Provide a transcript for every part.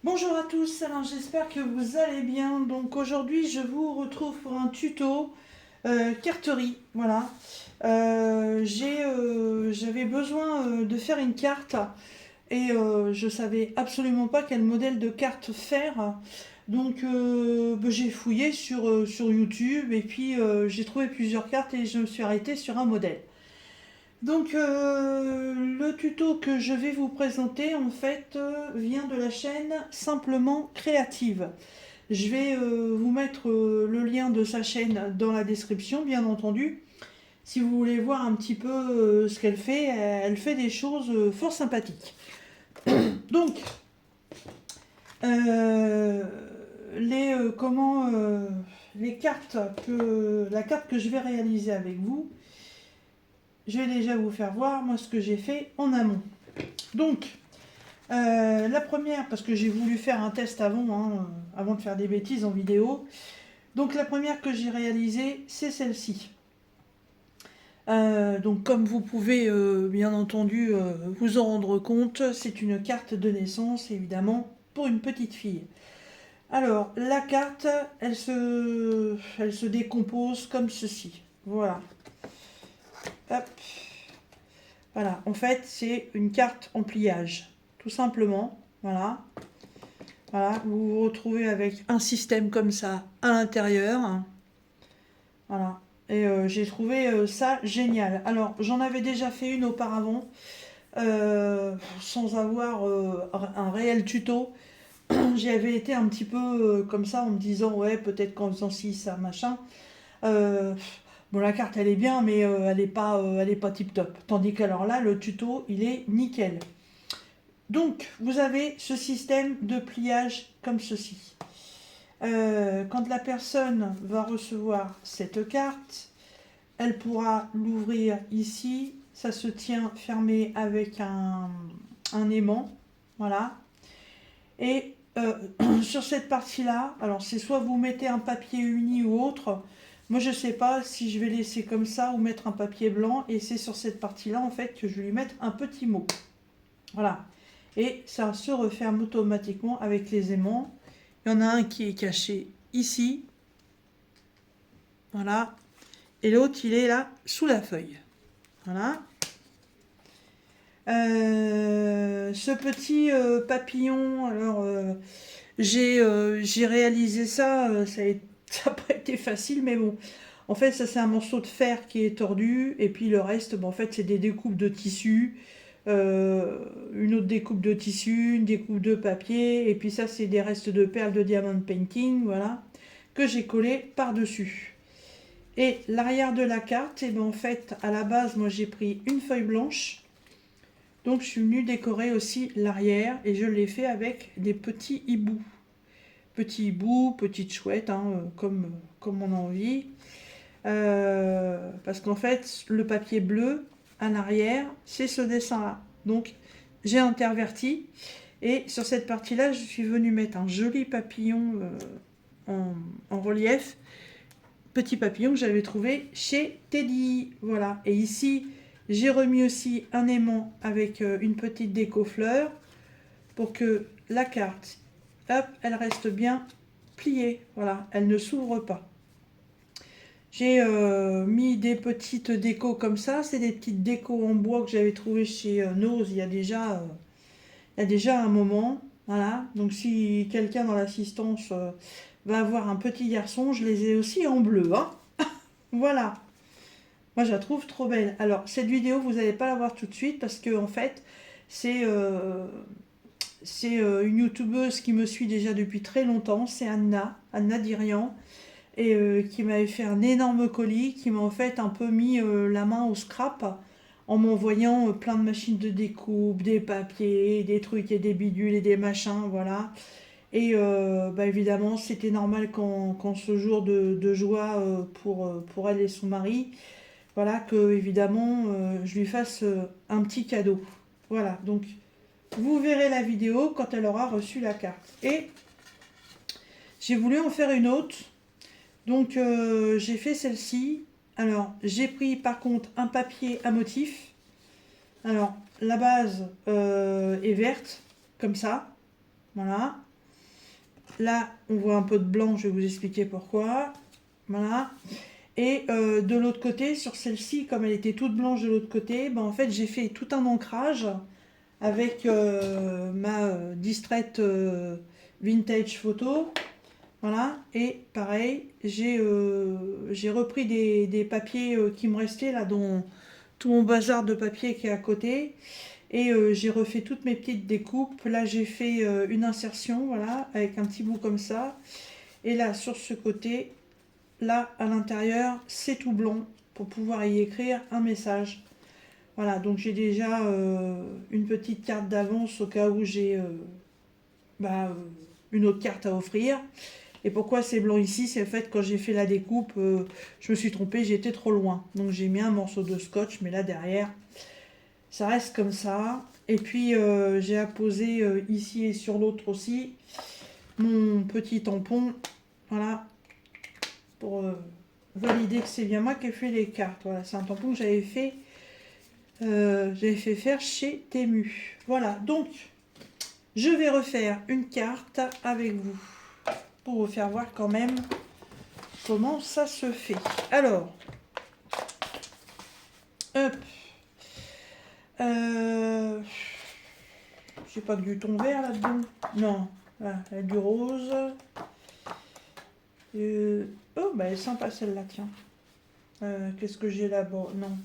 Bonjour à tous, alors j'espère que vous allez bien. Donc aujourd'hui je vous retrouve pour un tuto carterie. Voilà. J'avais besoin de faire une carte et je savais absolument pas quel modèle de carte faire. Donc j'ai fouillé sur YouTube et puis j'ai trouvé plusieurs cartes et je me suis arrêtée sur un modèle. Donc le tuto que je vais vous présenter en fait vient de la chaîne Simplement Créative. Je vais vous mettre le lien de sa chaîne dans la description, bien entendu. Si vous voulez voir un petit peu ce qu'elle fait, elle fait des choses fort sympathiques. Donc, euh, les cartes la carte que je vais réaliser avec vous, je vais déjà vous faire voir moi ce que j'ai fait en amont. Donc, la première, parce que j'ai voulu faire un test avant, avant de faire des bêtises en vidéo. Donc la première que j'ai réalisée, c'est celle-ci. Donc comme vous pouvez bien entendu vous en rendre compte, c'est une carte de naissance, évidemment, pour une petite fille. Alors, la carte, elle se décompose comme ceci. Voilà. Hop. Voilà. En fait, c'est une carte en pliage. Tout simplement. Voilà. Voilà. Vous vous retrouvez avec un système comme ça à l'intérieur. Voilà. Et j'ai trouvé ça génial. Alors, j'en avais déjà fait une auparavant, sans avoir un réel tuto. J'y avais été un petit peu comme ça en me disant ouais peut-être qu'en faisant ci ça machin. Euh, bon la carte elle est bien mais elle est pas tip top. Tandis qu'alors là le tuto il est nickel. Donc vous avez ce système de pliage comme ceci. Quand la personne va recevoir cette carte, elle pourra l'ouvrir ici. Ça se tient fermé avec un aimant. Voilà. Et sur cette partie-là, alors c'est soit vous mettez un papier uni ou autre. Moi je sais pas si je vais laisser comme ça ou mettre un papier blanc. Et c'est sur cette partie-là en fait que je vais lui mettre un petit mot. Voilà. Et ça se referme automatiquement avec les aimants. Il y en a un qui est caché ici. Voilà. Et l'autre il est là sous la feuille. Voilà. Ce petit papillon, alors j'ai réalisé ça, ça n'a pas été facile, mais bon. En fait, ça c'est un morceau de fer qui est tordu, et puis le reste, bon, en fait, c'est des découpes de tissu, une autre découpe de tissu, une découpe de papier, et puis ça c'est des restes de perles de diamond painting, voilà, que j'ai collé par-dessus. Et l'arrière de la carte, et ben en fait, à la base, moi j'ai pris une feuille blanche. Donc je suis venue décorer aussi l'arrière et je l'ai fait avec des petits hiboux. Petits hiboux, petites chouettes, comme on a envie. Parce qu'en fait, le papier bleu à l'arrière, c'est ce dessin-là. Donc j'ai interverti et sur cette partie-là, je suis venue mettre un joli papillon en relief. Petit papillon que j'avais trouvé chez Teddy. Voilà. Et ici, j'ai remis aussi un aimant avec une petite déco fleur pour que la carte, hop, elle reste bien pliée. Voilà, elle ne s'ouvre pas. J'ai mis des petites décos comme ça. C'est des petites décos en bois que j'avais trouvé chez Nose il y a déjà un moment. Voilà, donc si quelqu'un dans l'assistance va avoir un petit garçon, je les ai aussi en bleu. Hein. Voilà. Moi, je la trouve trop belle. Alors, cette vidéo, vous n'allez pas la voir tout de suite parce que, en fait, c'est euh, c'est une youtubeuse qui me suit déjà depuis très longtemps. C'est Anna Dirian, et qui m'avait fait un énorme colis, qui m'a en fait un peu mis la main au scrap en m'envoyant plein de machines de découpe, des papiers, des trucs et des bidules et des machins, voilà. Et bah évidemment, c'était normal qu'en ce jour de joie pour elle et son mari, voilà, que évidemment je lui fasse un petit cadeau. Voilà, donc vous verrez la vidéo quand elle aura reçu la carte. Et j'ai voulu en faire une autre, donc j'ai fait celle-ci. Alors j'ai pris par contre un papier à motif. Alors la base est verte, comme ça, voilà. là, on voit un peu de blanc, je vais vous expliquer pourquoi. Voilà. Et de l'autre côté, sur celle-ci, comme elle était toute blanche de l'autre côté, ben, en fait, j'ai fait tout un ancrage avec ma distrette vintage photo. Voilà, et pareil, j'ai repris des papiers qui me restaient là dans tout mon bazar de papier qui est à côté. Et j'ai refait toutes mes petites découpes. Là, j'ai fait une insertion, voilà, avec un petit bout comme ça. Et là, sur ce côté, là, à l'intérieur, c'est tout blanc pour pouvoir y écrire un message. Voilà, donc j'ai déjà une petite carte d'avance au cas où j'ai une autre carte à offrir. Et pourquoi c'est blanc ici? C'est le fait quand j'ai fait la découpe, je me suis trompée, j'étais trop loin. Donc j'ai mis un morceau de scotch, mais là derrière, ça reste comme ça. Et puis j'ai apposé ici et sur l'autre aussi mon petit tampon, voilà, pour valider que c'est bien moi qui ai fait les cartes. Voilà, c'est un tampon que j'avais fait faire chez Temu. Voilà, donc je vais refaire une carte avec vous pour vous faire voir quand même comment ça se fait. Alors, hop, j'ai pas que du ton vert là-dedans. Non, voilà, il y a du rose. Oh, bah elle est sympa celle-là, tiens. Qu'est-ce que j'ai là-bas? Non.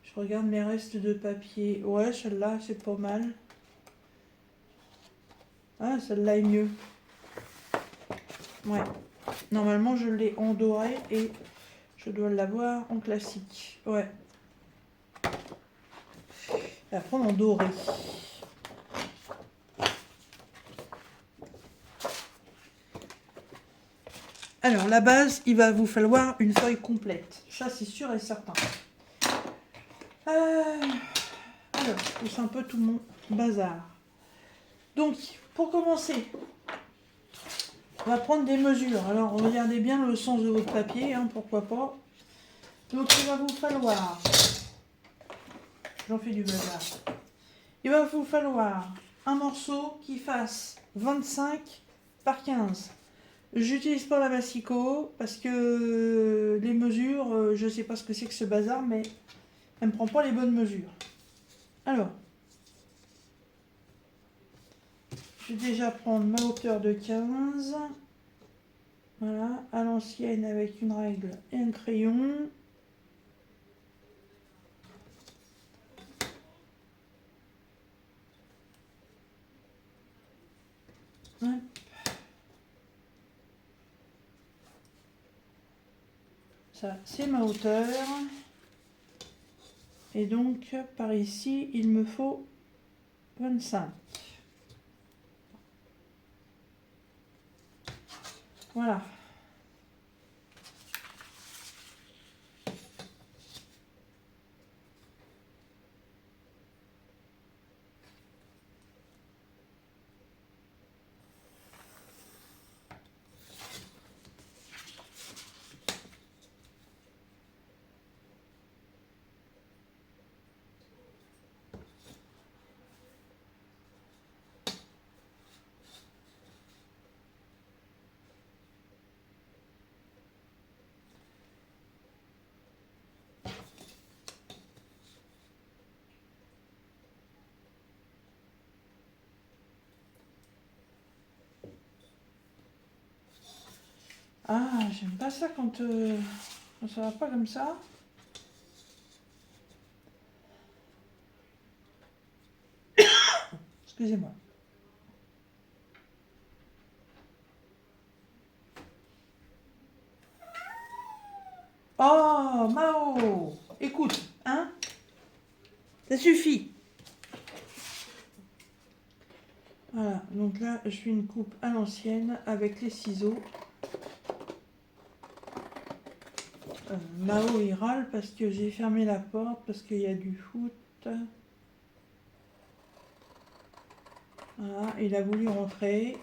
Je regarde mes restes de papier. Ouais, celle-là, c'est pas mal. Ah, celle-là est mieux. Ouais. Normalement, je l'ai en doré et je dois l'avoir en classique. Ouais. Je vais la prendre en doré. Alors, la base, il va vous falloir une feuille complète. Ça, c'est sûr et certain. Alors, c'est un peu tout mon bazar. Donc, pour commencer, on va prendre des mesures. Alors, regardez bien le sens de votre papier, hein, pourquoi pas. Donc, il va vous falloir... J'en fais du bazar. Il va vous falloir un morceau qui fasse 25 par 15. J'utilise pas la Massico parce que les mesures, je sais pas ce que c'est que ce bazar, mais elle me prend pas les bonnes mesures. Alors, je vais déjà prendre ma hauteur de 15. Voilà, à l'ancienne avec une règle et un crayon. Hop. Ça, c'est ma hauteur. Et donc, par ici, il me faut 25. Voilà. Ah, j'aime pas ça quand ça va pas comme ça. Excusez-moi. Oh, Mao, écoute, hein, ça suffit. Voilà, donc là, je fais une coupe à l'ancienne avec les ciseaux. Mao, il râle parce que j'ai fermé la porte, parce qu'il y a du foot. Voilà, il a voulu rentrer.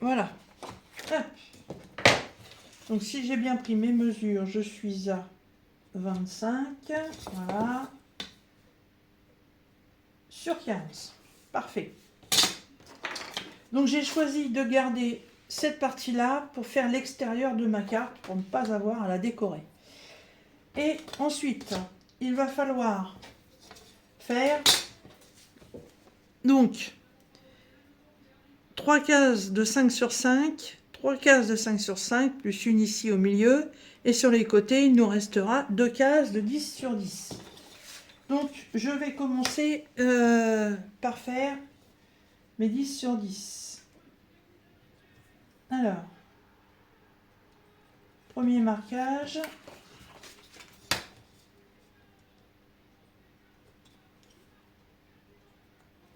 Voilà. Hop. Donc si j'ai bien pris mes mesures, je suis à 25, voilà, sur 15. Parfait. Donc j'ai choisi de garder cette partie-là pour faire l'extérieur de ma carte, pour ne pas avoir à la décorer. Et ensuite, il va falloir faire donc 3 cases de 5 sur 5, 3 cases de 5 sur 5, plus une ici au milieu, et sur les côtés, il nous restera 2 cases de 10 sur 10. Donc, je vais commencer par faire mes 10 sur 10. Alors, premier marquage.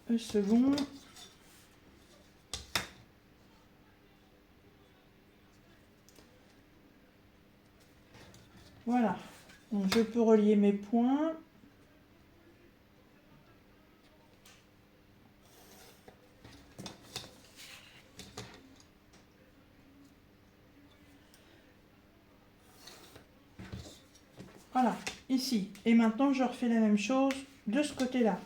Le second. Voilà. Donc, je peux relier mes points. Voilà, ici. Et maintenant, je refais la même chose de ce côté-là.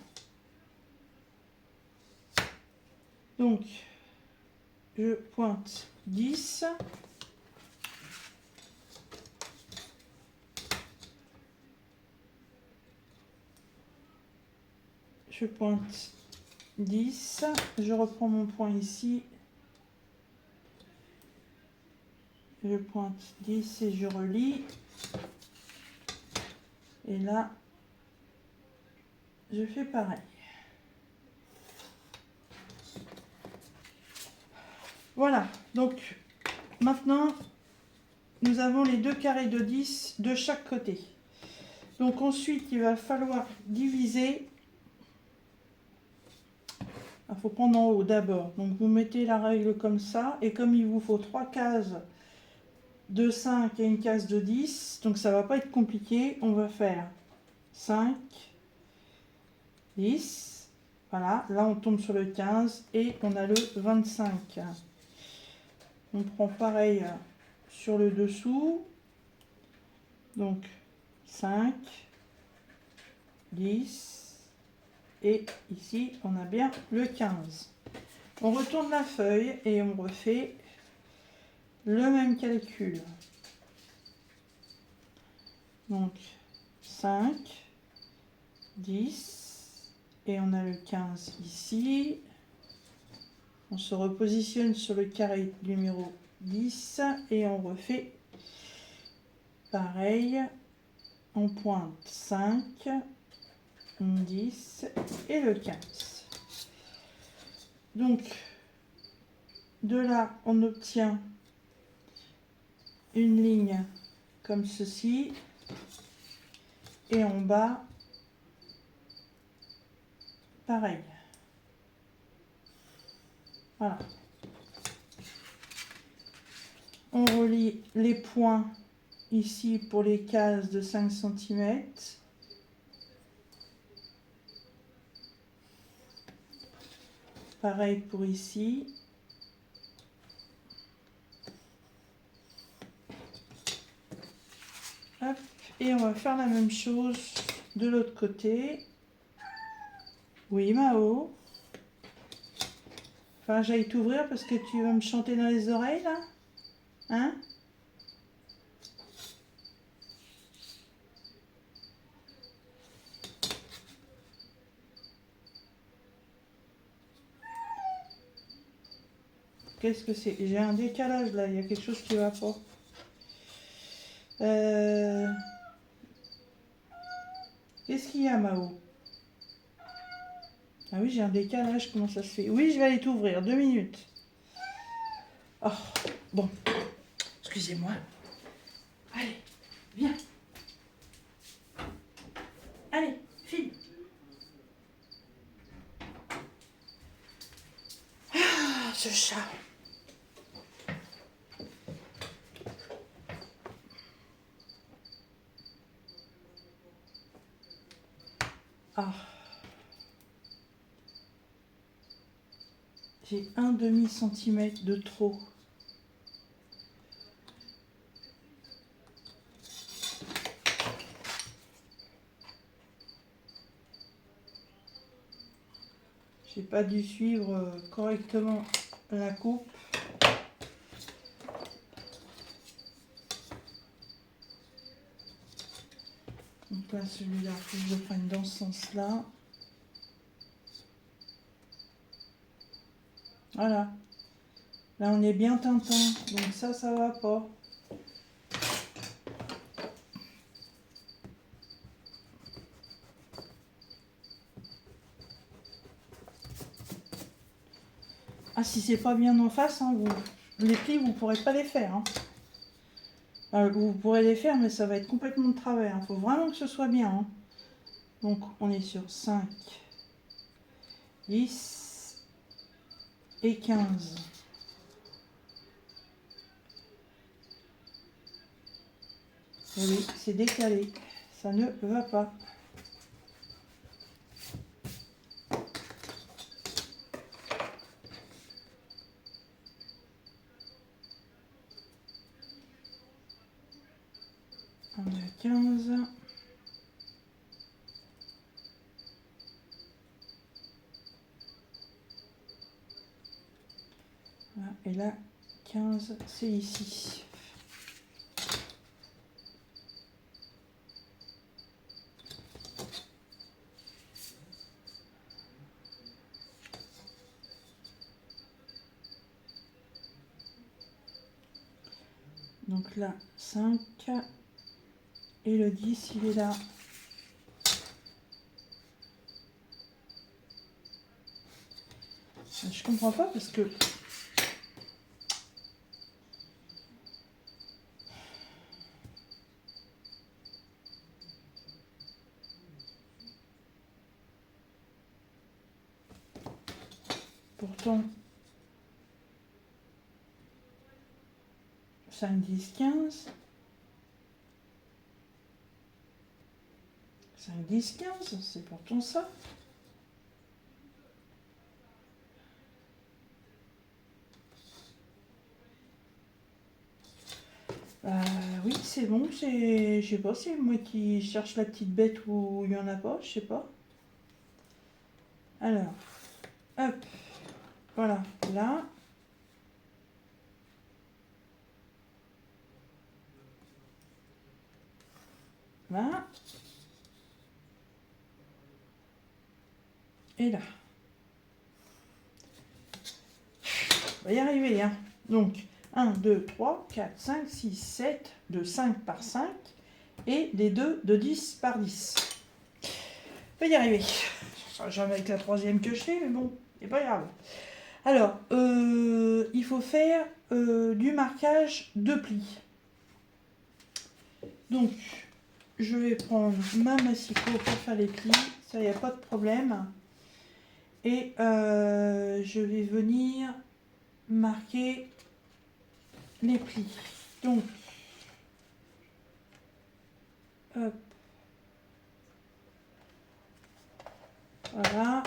Donc, je pointe 10. Je pointe 10. Je reprends mon point ici. Je pointe 10 et je relie. Et là, je fais pareil. Voilà, donc maintenant, nous avons les deux carrés de 10 de chaque côté. Donc ensuite, il va falloir diviser. Il faut prendre en haut d'abord. Donc vous mettez la règle comme ça. Et comme il vous faut 3 cases de 5 et une case de 10, donc ça va pas être compliqué, on va faire 5, 10. Voilà, là on tombe sur le 15 et on a le 25. On prend pareil sur le dessous. Donc 5, 10 et ici on a bien le 15. On retourne la feuille et on refait le même calcul. Donc 5, 10 et on a le 15 ici. On se repositionne sur le carré numéro 10 et on refait pareil. On pointe 5, 10 et le 15. Donc de là on obtient une ligne comme ceci et en bas pareil. Voilà. On relie les points ici pour les cases de 5 cm. Pareil pour ici. Hop. Et on va faire la même chose de l'autre côté. Oui, Mao. Enfin, j'aille t'ouvrir parce que tu vas me chanter dans les oreilles, là. Hein? Qu'est-ce que c'est? J'ai un décalage, là. Il y a quelque chose qui va pas. Qu'est-ce qu'il y a, Mao? Ah oui, j'ai un décalage. Comment ça se fait? Oui, je vais aller t'ouvrir. 2 minutes. Oh, bon. Excusez-moi. Allez, viens. Allez, file. Ah, ce chat. Ah. J'ai un demi centimètre de trop. J'ai pas dû suivre correctement la coupe. Donc là, celui-là, il faut que je le prenne dans ce sens-là. Voilà. Là, on est bien tintin. Donc ça va pas. Ah, si c'est pas bien en face, hein, les plis, vous pourrez pas les faire. Hein. Vous pourrez les faire, mais ça va être complètement de travers. Il faut vraiment que ce soit bien. Hein. Donc, on est sur 5, 10 et 15. Et oui, c'est décalé. Ça ne va pas. On est à 15. Voilà, et là, 15, c'est ici. Donc là, 5. Et le 10, il est là. Je comprends pas parce que... Pourtant, 5, 10, 15. 5, 10, 15, c'est pourtant ça. Oui, c'est bon, je sais pas, c'est moi qui cherche la petite bête où il n'y en a pas, je sais pas. Alors, hop, voilà, là. Là. Et là. On va y arriver, hein. Donc, 1, 2, 3, 4, 5, 6, 7, de 5 par 5, et les deux de 10 par 10. On va y arriver. Ça sera jamais avec la troisième que je fais, mais bon, c'est pas grave. Alors, il faut faire du marquage de plis. Donc, je vais prendre ma massicot pour faire les plis, ça, il n'y a pas de problème. Et je vais venir marquer les plis. Donc, hop, voilà.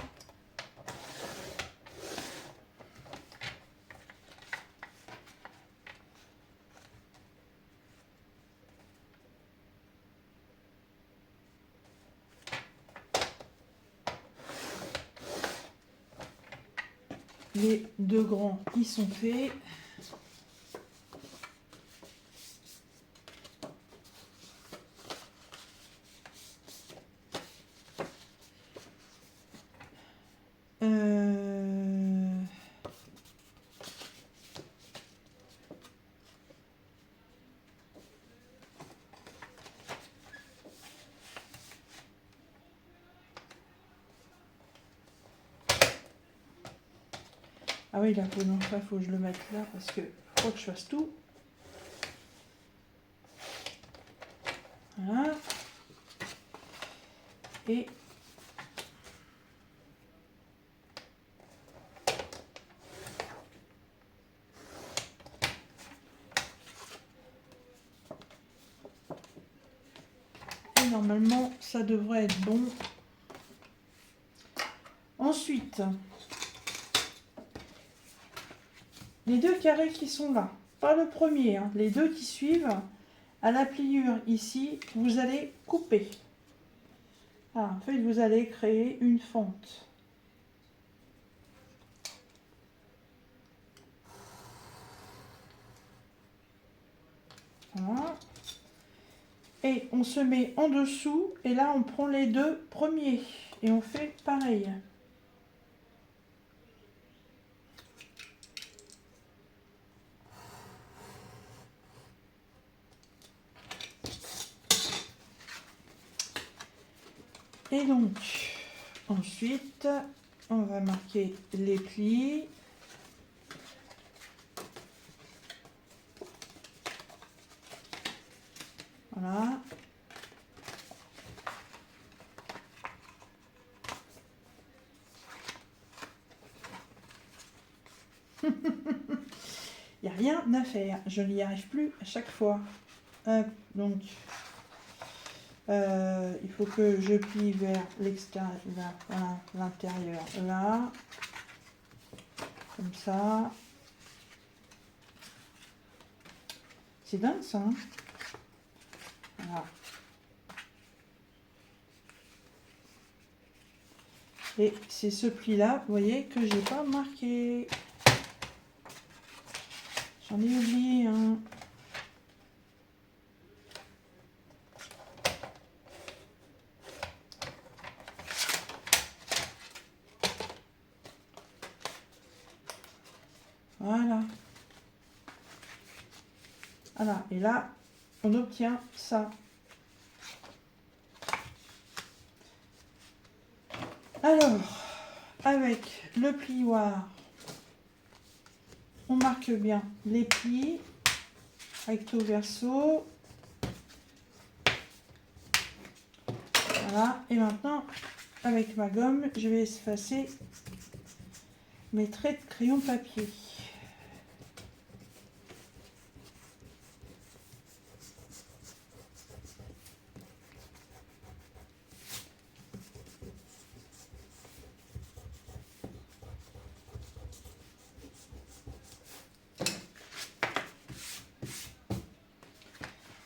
Les deux grands, ils sont faits. Ah oui, la peau, non, ça, faut que je le mette là parce que faut que je fasse tout. Voilà. Et normalement, ça devrait être bon. Ensuite, les deux carrés qui sont là, pas le premier, hein, les deux qui suivent, à la pliure ici, vous allez couper. Ah, en fait, vous allez créer une fente. Voilà. Et on se met en dessous, et là on prend les deux premiers, et on fait pareil. Et donc, ensuite, on va marquer les plis. Voilà. Il n'y a rien à faire. Je n'y arrive plus à chaque fois. Donc, il faut que je plie vers l'extérieur, voilà, l'intérieur, là. Comme ça. C'est dingue ça. Hein, voilà. Et c'est ce pli-là, vous voyez, que j'ai pas marqué. J'en ai oublié un. Voilà. Voilà. Et là, on obtient ça. Alors, avec le plioir, on marque bien les plis, recto verso. Voilà. Et maintenant, avec ma gomme, je vais effacer mes traits de crayon papier.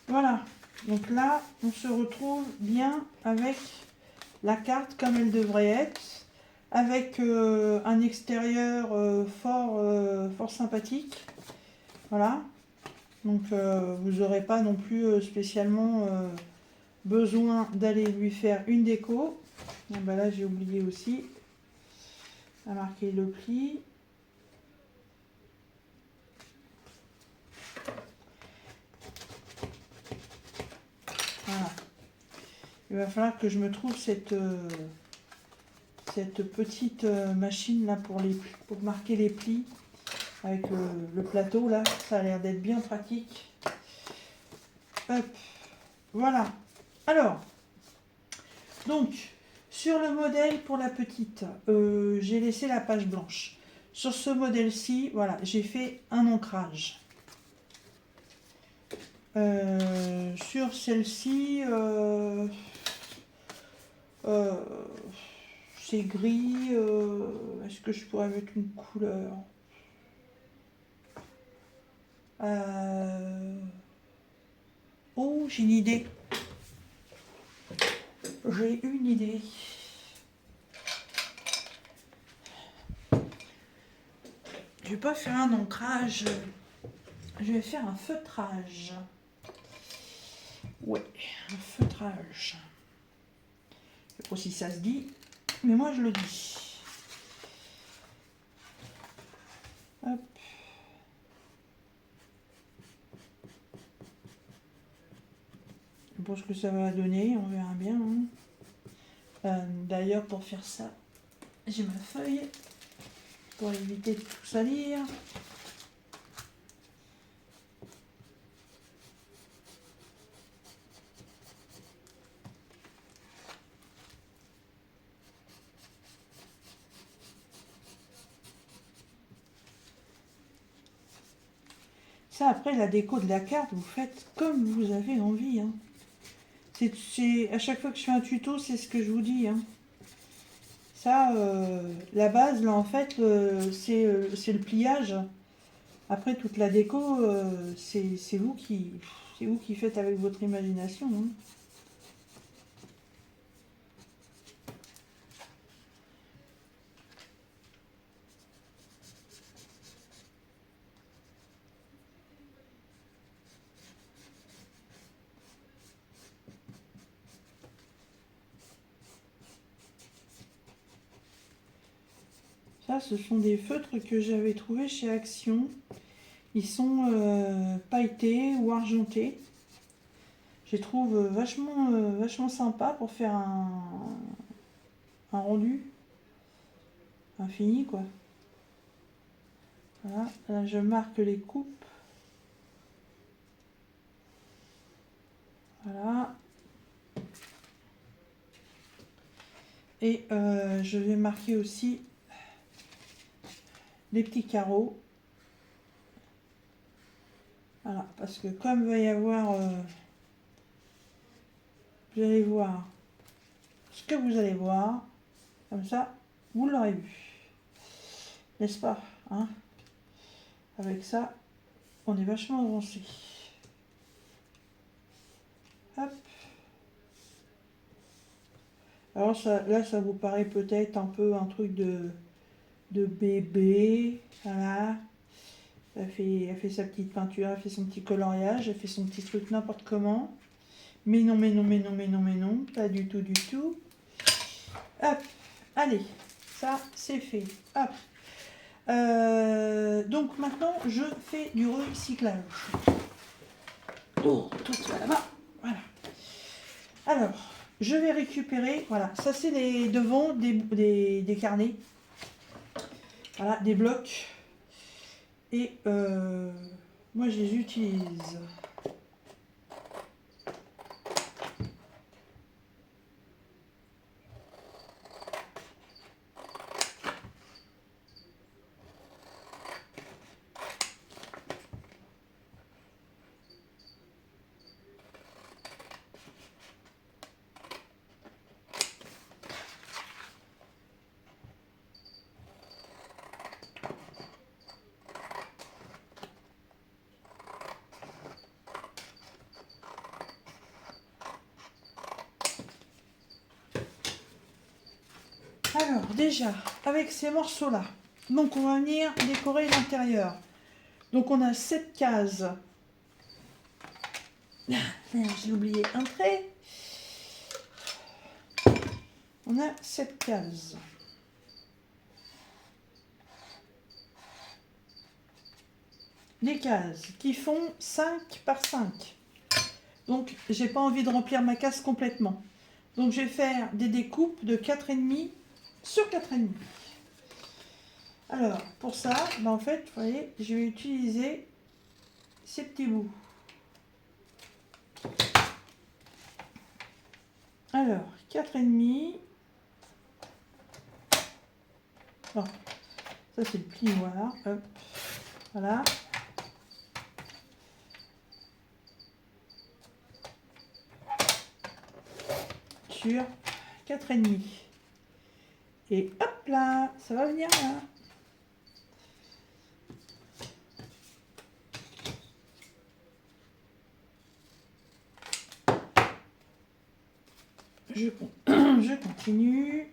Voilà, donc là, on se retrouve bien avec la carte comme elle devrait être, avec un extérieur fort sympathique. Voilà, donc vous n'aurez pas non plus spécialement besoin d'aller lui faire une déco. Bon, ben là, j'ai oublié aussi à marquer le pli. Voilà. Il va falloir que je me trouve cette petite machine là pour marquer les plis avec le plateau là. Ça a l'air d'être bien pratique. Hop. Voilà. Alors, donc, sur le modèle pour la petite, j'ai laissé la page blanche. Sur ce modèle-ci, voilà, j'ai fait un ancrage. Sur celle-ci, c'est gris. Est-ce que je pourrais mettre une couleur? Oh, j'ai une idée. J'ai une idée. Je vais pas faire un ancrage. Je vais faire un feutrage. Ouais, un feutrage. Je sais pas si ça se dit, mais moi je le dis. Hop. Je pense que ça va donner, on verra bien. Hein. D'ailleurs, pour faire ça, j'ai ma feuille pour éviter de tout salir. Ça, après, la déco de la carte, vous faites comme vous avez envie. Hein. À chaque fois que je fais un tuto, c'est ce que je vous dis. Hein. Ça, la base, là, en fait, c'est le pliage. Après, toute la déco, c'est vous qui faites avec votre imagination. Hein. Ça, ce sont des feutres que j'avais trouvés chez Action. Ils sont pailletés ou argentés. Je les trouve vachement sympa pour faire un rendu infini, quoi. Voilà, là je marque les coupes. Voilà. Et je vais marquer aussi les petits carreaux. Voilà, parce que comme il va y avoir... vous allez voir ce que vous allez voir. Comme ça, vous l'aurez vu. N'est-ce pas, hein? Avec ça, on est vachement avancé. Hop. Alors ça, là, ça vous paraît peut-être un peu un truc de bébé. Voilà. Elle fait sa petite peinture, elle fait son petit coloriage, elle fait son petit truc n'importe comment. Mais non, mais non, mais non, mais non, mais non. Pas du tout, du tout. Hop. Allez. Ça, c'est fait. Hop. Donc maintenant, je fais du recyclage. Oh, tout ça là-bas. Voilà. Alors, je vais récupérer, voilà, ça c'est les devants des carnets. Voilà, des blocs. Et moi, je les utilise. Alors, déjà, avec ces morceaux-là, donc on va venir décorer l'intérieur. Donc on a 7 cases. J'ai oublié un trait. On a 7 cases. Les cases qui font 5 par 5. Donc, j'ai pas envie de remplir ma case complètement. Donc, je vais faire des découpes de 4,5 sur 4,5. Alors, pour ça, en fait, vous voyez, je vais utiliser ces petits bouts. Alors, 4,5. Bon, ça c'est le plioir. Hop, voilà. Sur 4,5. Et hop là, ça va venir là. Je continue.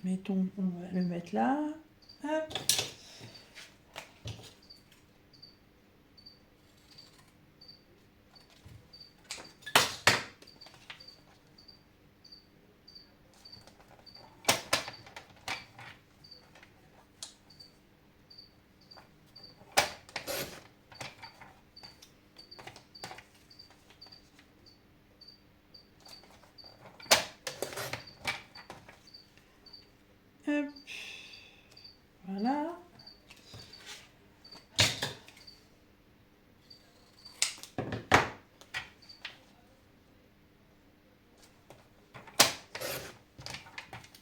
Mettons, on va le mettre là. Hop. Hop. Voilà.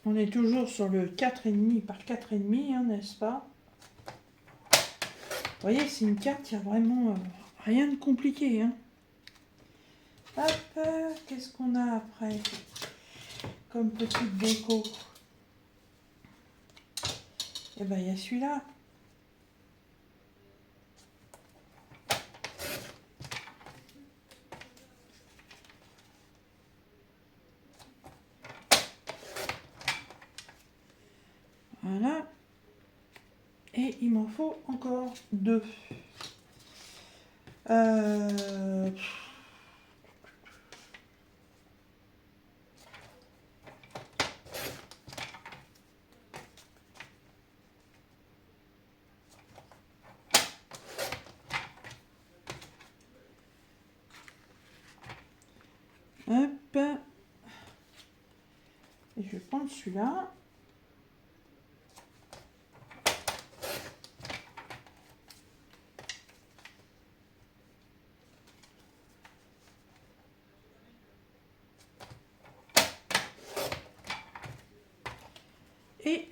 On est toujours sur le 4,5 par 4,5, hein, n'est-ce pas? Vous voyez, c'est une carte, il n'y a vraiment rien de compliqué. Hein. Hop, qu'est-ce qu'on a après comme petite déco? Eh bien, il y a celui-là. Et il m'en faut encore 2. Euh... Hop. Et je vais prendre celui-là. Et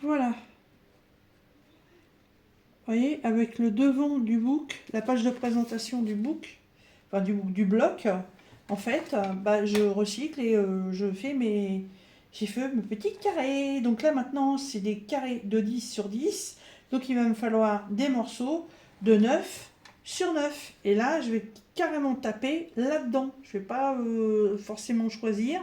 voilà. Vous voyez, avec le devant du book, la page de présentation du book, enfin du bloc, en fait, bah, je recycle et j'ai fait mes petits carrés. Donc là maintenant, c'est des carrés de 10 sur 10. Donc il va me falloir des morceaux de 9 sur 9. Et là, je vais carrément taper là-dedans. Je ne vais pas forcément choisir.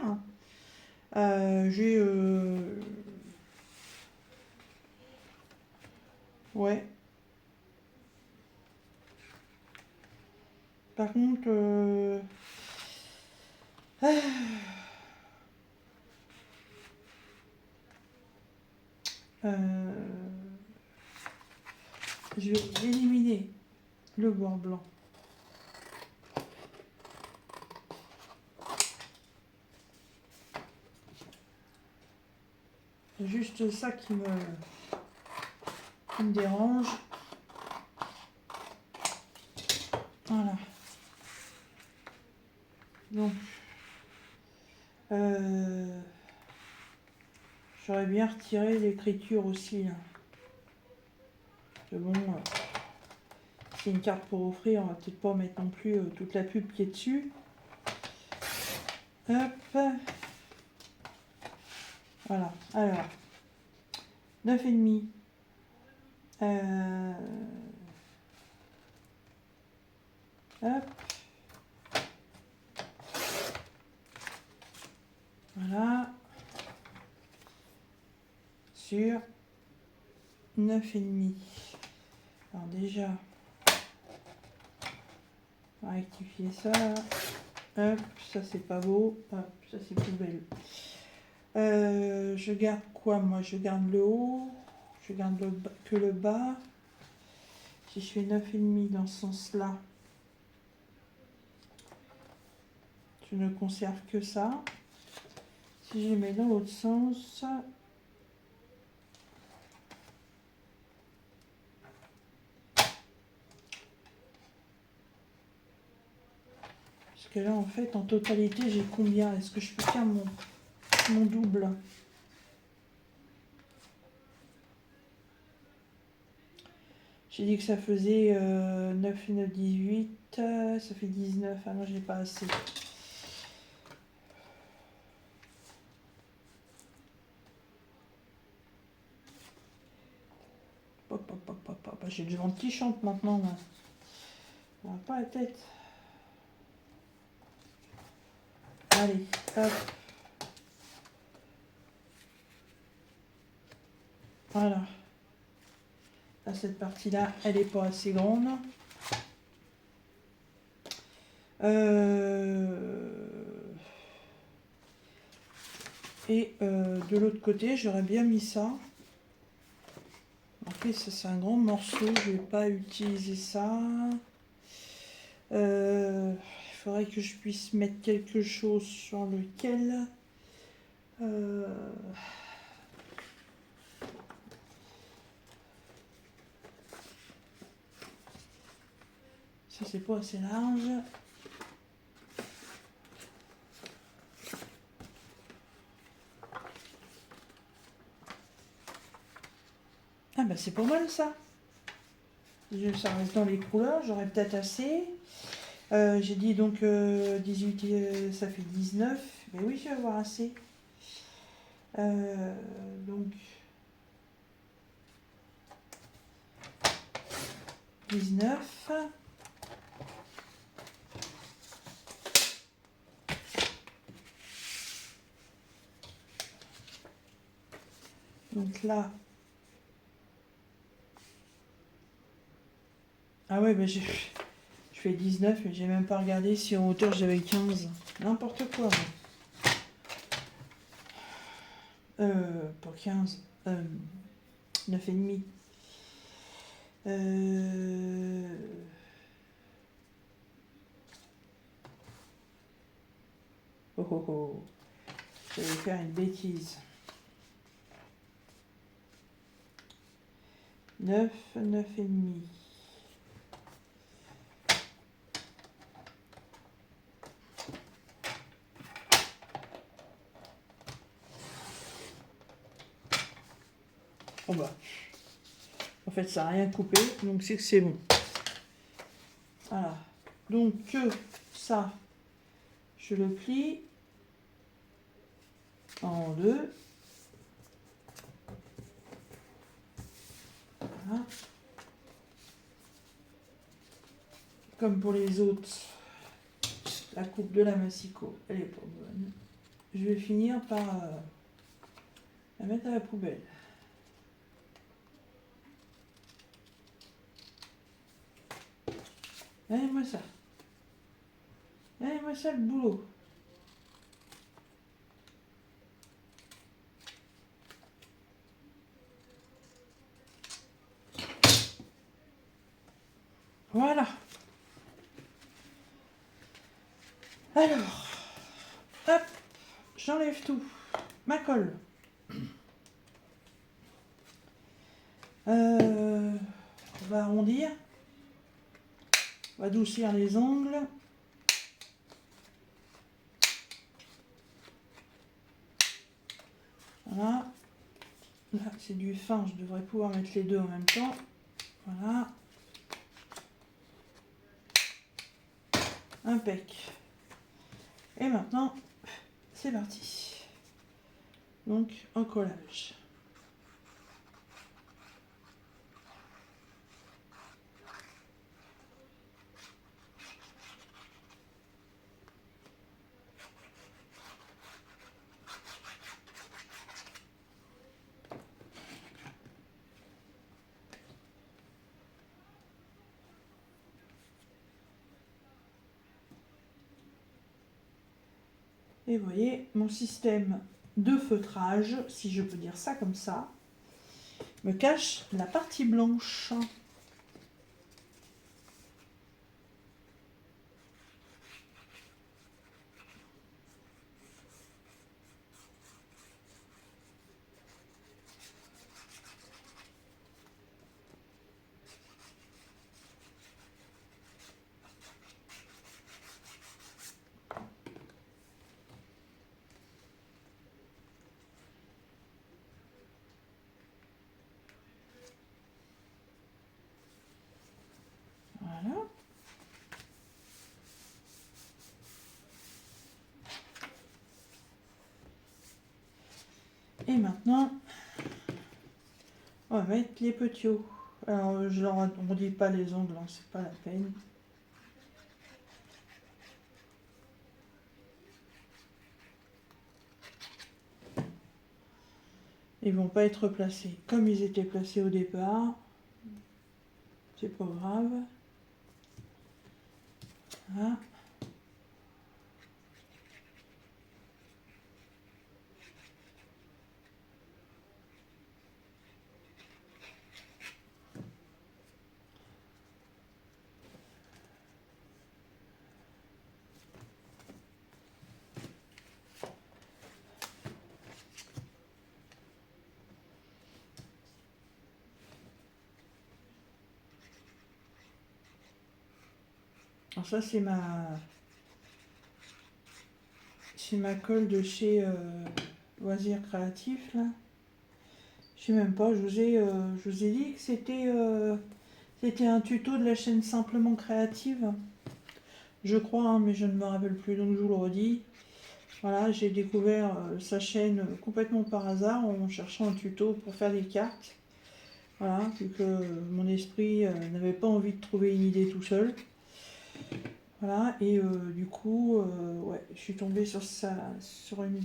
Ouais. Par contre, je vais éliminer le bord blanc. C'est juste ça qui me dérange. Voilà. Donc, j'aurais bien retiré l'écriture aussi, là. Bon, c'est une carte pour offrir, on va peut-être pas mettre non plus toute la pub qui est dessus. Hop. Voilà. Alors, 9,5. Hop. Voilà. Sur 9,5. Alors déjà, on va rectifier ça. Hop, ça c'est pas beau. Hop, ça c'est poubelle. Je garde quoi moi? Je garde le haut. Je garde que le bas. Si je fais 9,5 dans ce sens-là, je ne conserve que ça. Si je les mets dans l'autre sens, parce que là en fait en totalité j'ai combien? Est-ce que je peux faire mon double? J'ai dit que ça faisait 9 et 9, 18, ça fait 19, ah non j'ai pas assez. J'ai le ventre qui chante maintenant là. On va pas la tête. Allez, hop. Voilà. Là, cette partie-là, elle n'est pas assez grande. Et de l'autre côté, j'aurais bien mis ça. Ok, ça c'est un grand morceau, je vais pas utiliser ça. Il faudrait que je puisse mettre quelque chose sur lequel... Ça c'est pas assez large. Ah bah c'est pas mal ça. Ça reste dans les couleurs, j'aurais peut-être assez. J'ai dit donc 18, ça fait 19. Mais oui, je vais avoir assez. Donc 19. Donc là, Ah ouais, bah je fais 19, mais j'ai même pas regardé si en hauteur j'avais 15. N'importe quoi, moi. Pas 15. 9,5. Oh oh oh. Je vais faire une bêtise. 9, 9,5. Oh bah. En fait, ça n'a rien coupé, donc c'est que c'est bon. Voilà. Donc, ça, je le plie en deux. Voilà. Comme pour les autres, la coupe de la Massico, elle est pas bonne. Je vais finir par la mettre à la poubelle. Allez-moi ça. Allez-moi ça le boulot. Voilà. Alors, hop, j'enlève tout. Ma colle. On va arrondir. On va adoucir les angles. Voilà. Là, c'est du fin, je devrais pouvoir mettre les deux en même temps. Voilà. Impec. Et maintenant, c'est parti. Donc, encollage. Et vous voyez, mon système de feutrage, si je peux dire ça comme ça, me cache la partie blanche. Voilà. Et maintenant, on va mettre les petiots. Alors, je leur arrondis pas les ongles, hein, c'est pas la peine. Ils vont pas être placés comme ils étaient placés au départ. C'est pas grave. Voilà. Alors ça c'est ma colle de chez Loisirs Créatifs là. Je sais même pas, je vous ai dit que c'était un tuto de la chaîne Simplement Créative. Je crois, hein, mais je ne me rappelle plus, donc je vous le redis. Voilà, j'ai découvert sa chaîne complètement par hasard en cherchant un tuto pour faire des cartes. Voilà, vu que mon esprit n'avait pas envie de trouver une idée tout seul. Voilà, et du coup, ouais, je suis tombée sur une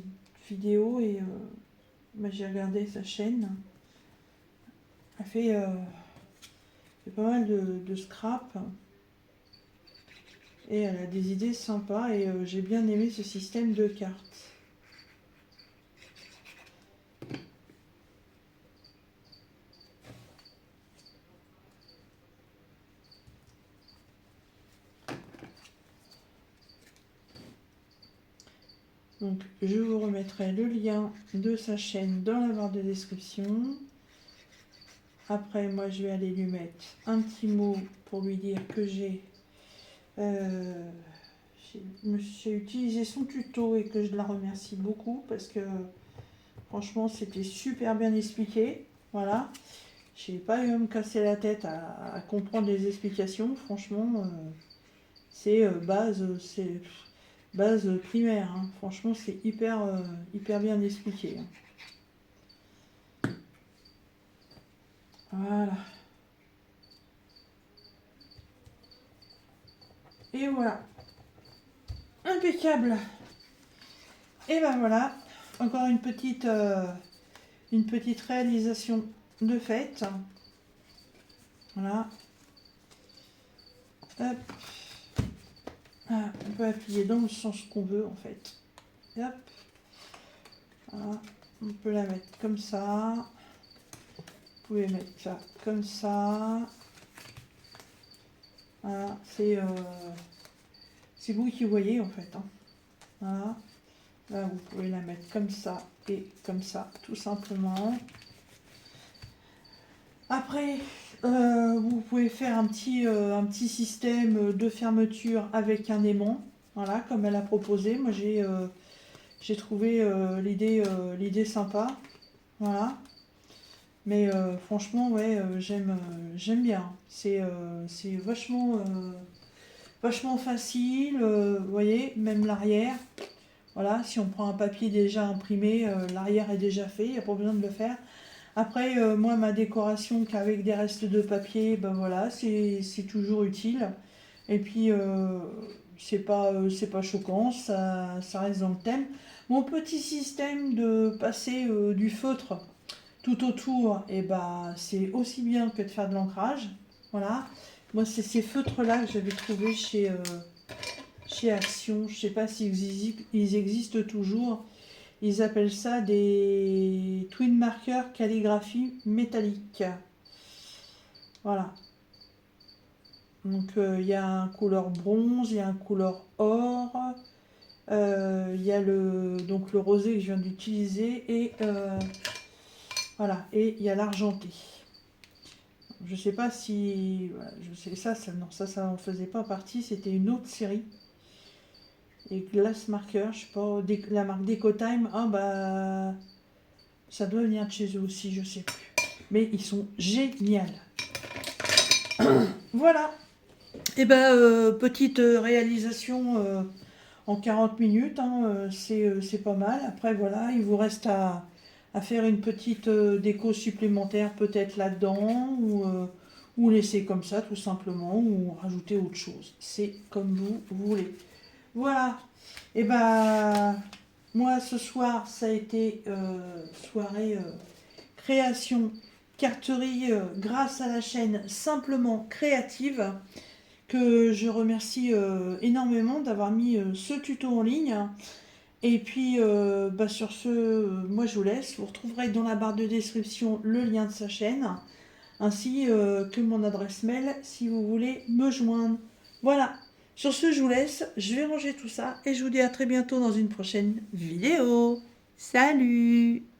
vidéo et j'ai regardé sa chaîne. Elle fait C'est pas mal de scrap. Et elle a des idées sympas et j'ai bien aimé ce système de cartes. Donc je vous remettrai le lien de sa chaîne dans la barre de description. Après moi je vais aller lui mettre un petit mot pour lui dire que j'ai utilisé son tuto et que je la remercie beaucoup parce que franchement c'était super bien expliqué. Voilà. J'ai pas eu à me casser la tête à comprendre les explications. Franchement, c'est base primaire. Hein. Franchement, c'est hyper bien expliqué. Hein. Voilà. Et voilà. Impeccable. Et ben voilà. Encore une petite réalisation de fête. Voilà. Hop. Ah, on peut appuyer dans le sens qu'on veut en fait. Hop. Voilà. On peut la mettre comme ça. Vous pouvez mettre ça comme ça. Voilà. C'est vous qui voyez en fait. Hein. Voilà. Là, vous pouvez la mettre comme ça et comme ça, tout simplement. Après, vous pouvez faire un petit système de fermeture avec un aimant, voilà, comme elle a proposé. Moi, j'ai trouvé l'idée sympa, voilà. Mais franchement, ouais, j'aime bien. C'est vachement facile, vous voyez, même l'arrière. Voilà, si on prend un papier déjà imprimé, l'arrière est déjà fait, il n'y a pas besoin de le faire. Après, moi, ma décoration qu'avec des restes de papier, ben voilà, c'est toujours utile. Et puis, c'est pas choquant, ça reste dans le thème. Mon petit système de passer du feutre tout autour, et ben, c'est aussi bien que de faire de l'ancrage. Voilà. Moi, c'est ces feutres-là que j'avais trouvé chez Action. Je sais pas s'ils existent toujours. Ils appellent ça des twin markers calligraphie métallique. Voilà. Donc il y a un couleur bronze, il y a un couleur or, il y a donc le rosé que je viens d'utiliser et voilà, et il y a l'argenté. Je sais pas si voilà, je sais non, ça en faisait pas partie, c'était une autre série. Et Glass Marker, je sais pas, la marque Decotime, ah bah ça doit venir de chez eux aussi, je sais plus. Mais ils sont géniaux. Voilà. Et ben petite réalisation en 40 minutes, hein, c'est pas mal. Après voilà, il vous reste à faire une petite déco supplémentaire peut-être là-dedans ou laisser comme ça tout simplement ou rajouter autre chose. C'est comme vous voulez. Voilà. Et ben moi ce soir ça a été soirée création carterie grâce à la chaîne Simplement Créative que je remercie énormément d'avoir mis ce tuto en ligne. Et puis bah, sur ce, moi je vous laisse. Vous retrouverez dans la barre de description le lien de sa chaîne ainsi que mon adresse mail si vous voulez me joindre. Voilà. Sur ce, je vous laisse. Je vais ranger tout ça et je vous dis à très bientôt dans une prochaine vidéo. Salut!